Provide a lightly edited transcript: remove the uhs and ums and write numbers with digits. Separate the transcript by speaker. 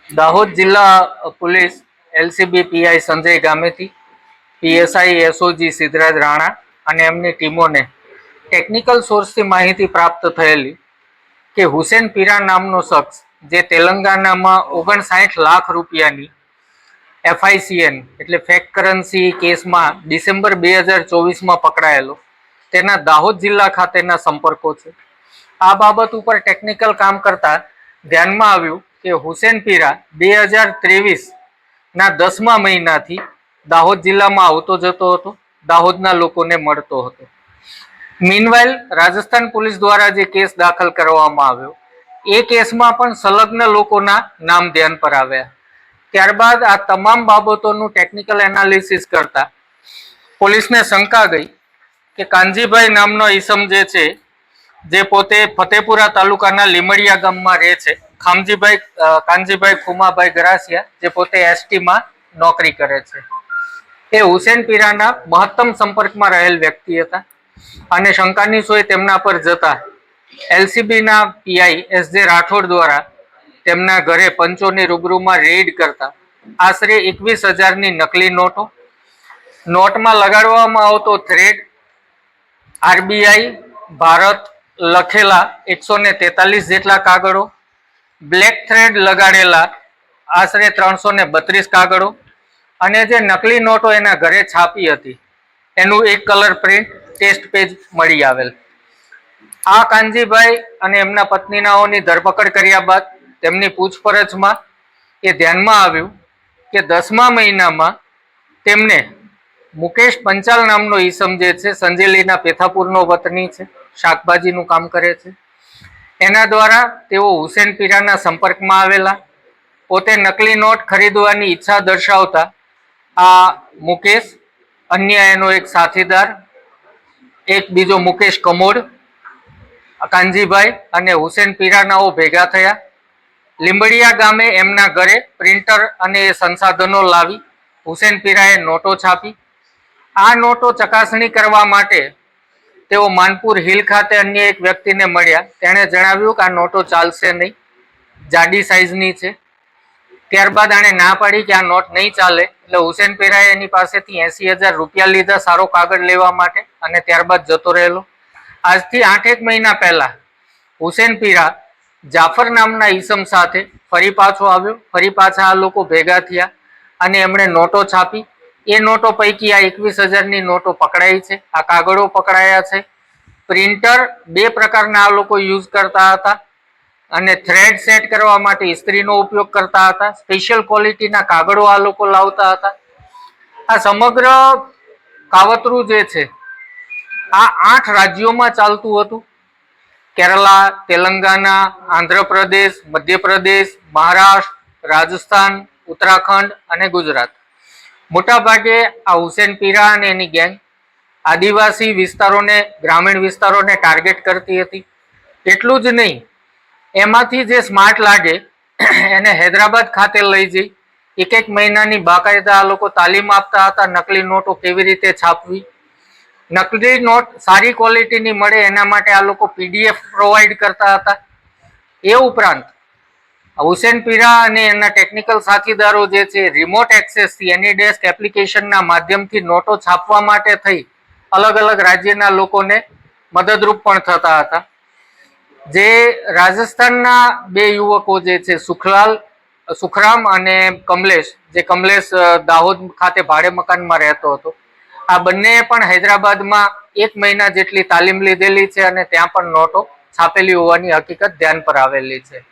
Speaker 1: દાહોદ જિલ્લા police LCB PI Sanjay Gameti, PSI SOG Siddhraj Rana અને એમની ટીમોને ટેકનિકલ સોર્સથી માહિતી પ્રાપ્ત થયેલી કે હુસેન પીરા નામનો શખ્સ જે તેલંગાનામાં 59 લાખ રૂપિયાની FICN એટલે ફેક કરન્સી કેસમાં ડિસેમ્બર 2024માં પકડાયેલો, તેના દાહોદ જિલ્લા ખાતેના સંપર્કો છે. આ બાબત ઉપર ટેકનિકલ કામ કરતા ધ્યાનમાં આવ્યું કે હુસેન પીરા 2023ના 10મા મહિનાથી દાહોદ જિલ્લામાં આવતો જતો હતો, દાહોદના લોકોને મળતો હતો. મીનવાઇલ રાજસ્થાન પોલીસ દ્વારા જે કેસ દાખલ કરવામાં આવ્યો એ કેસમાં પણ સંલગ્ન લોકોના નામ ધ્યાન પર આવ્યા. ત્યારબાદ આ તમામ બાબતોનું ટેકનિકલ એનાલિસિસ કરતા પોલીસને શંકા ગઈ કે કાનજીભાઈ નામનો ઈસમ જે છે, જે પોતે ફતેપુરા તાલુકાના લીમડિયા ગામમાં રહે છે, કાનજીભાઈ ખુમાભાઈ ગરાસિયા, જે પોતે એસટીમાં નોકરી કરે છે, એ હુસેન પીરાના મહત્તમ સંપર્કમાં રહેલ વ્યક્તિ હતા અને શંકાની સોય તેમના પર જતા એલસીબીના પીઆઈ SJ રાઠોડ દ્વારા તેમના ઘરે પંચોની રૂબરૂમાં રેડ કરતા આશરે 21,000ની નકલી નોટમાં લગાડવામાં આવતો થ્રેડ, RBI ભારત લખેલા 143 જેટલા કાગળો, બ્લેક થ્રેડ લગાડેલા આશરે 332 કાગળો અને જે નકલી નોટો એના ઘરે છાપી હતી એનું એક કલર પ્રિન્ટ ટેસ્ટ પેજ મળી આવેલ. આ કાનજીભાઈ અને એમના પત્નીનાઓની ધરપકડ કર્યા બાદ તેમની પૂછપરછમાં એ ધ્યાનમાં આવ્યું કે 10મા મહિનામાં તેમને મુકેશ પંચાલ નામનો ઈસમ જે છે, સંજેલીના પેથાપુરનો વતની છે, શાકભાજીનું કામ કરે છે, એના દ્વારા તેઓ હુસેન પીરાના સંપર્કમાં આવેલા. પોતે નકલી નોટ ખરીદવાની ઈચ્છા દર્શાવતા આ મુકેશ, અન્ય એનો એક સાથીદાર, એક બીજો મુકેશ કમોડ, કાનજીભાઈ અને હુસેન પીરાનાઓ ભેગા થયા. લીંબડિયા ગામે એમના ઘરે પ્રિન્ટર અને સંસાધનો લાવી હુસેન પીરાએ નોટો છાપી. આ નોટો ચકાસણી કરવા માટે તેઓ માનપુર હિલ ખાતે અન્ય એક વ્યક્તિને મળ્યા. તેણે જણાવ્યું કે આ નોટો ચાલશે નહીં, જાડી સાઈઝની છે. ત્યારબાદ આણે ના પાડી કે આ નોટ નહીં ચાલે, એટલે હુસેન પીરાએ એની પાસેથી 80,000 રૂપિયા લીધા સારો કાગળ લેવા માટે અને ત્યારબાદ જતો રહેલો. આજથી 8 મહિના પહેલા હુસેન પીરા જાફર નામના ઈસમ સાથે ફરી પાછો આવ્યો. ફરી પાછા આ લોકો ભેગા થયા અને એમણે નોટો છાપી. એ નોટો પૈકી આ 21,000ની નોટો પકડાઈ છે, આ કાગળો પકડાયા છે. પ્રિન્ટર 2 પ્રકારના આ લોકો યુઝ કરતા હતા અને થ્રેડ સેટ કરવા માટે ઇસ્ત્રીનો ઉપયોગ કરતા હતા. સ્પેશિયલ ક્વોલિટીના કાગળો આ લોકો લાવતા હતા. આ સમગ્ર કાવતરું જે છે આ 8 રાજ્યોમાં ચાલતું હતું: કેરલા, તેલંગાના, આંધ્રપ્રદેશ, મધ્યપ્રદેશ, મહારાષ્ટ્ર, રાજસ્થાન, ઉત્તરાખંડ અને ગુજરાત. મોટાભાગે આ હુસેન પીરા અને એની ગેંગ આદિવાસી વિસ્તારોને, ગ્રામીણ વિસ્તારોને ટાર્ગેટ કરતી હતી. એટલું જ નહીં, એમાંથી જે સ્માર્ટ લાગે એને હૈદરાબાદ ખાતે લઈ જઈ એક મહિનાની બાકાયદા આ લોકો તાલીમ આપતા હતા. નકલી નોટો કેવી રીતે છાપવી, નકલી નોટ સારી ક્વોલિટીની મળે એના માટે આ લોકો PDF પ્રોવાઈડ કરતા હતા. એ ઉપરાંત હુસેન પીરા અને એના ટેકનિકલ સાથીદારો જે છે, રિમોટ એક્સેસથી એનીડેસ્ક એપ્લિકેશનના માધ્યમથી નોટો છાપવા માટે થઈ અલગ અલગ રાજ્યના લોકોને મદદરૂપ પણ થતા હતા. જે રાજસ્થાનના 2 યુવકો જે છે, સુખરામ અને કમલેશ, જે કમલેશ દાહોદ ખાતે ભાડે મકાનમાં રહેતો હતો, આ બંને પણ હૈદરાબાદમાં 1 મહિના જેટલી તાલીમ લીધેલી છે અને ત્યાં પણ નોટો છાપેલી હોવાની હકીકત ધ્યાન પર આવેલી છે.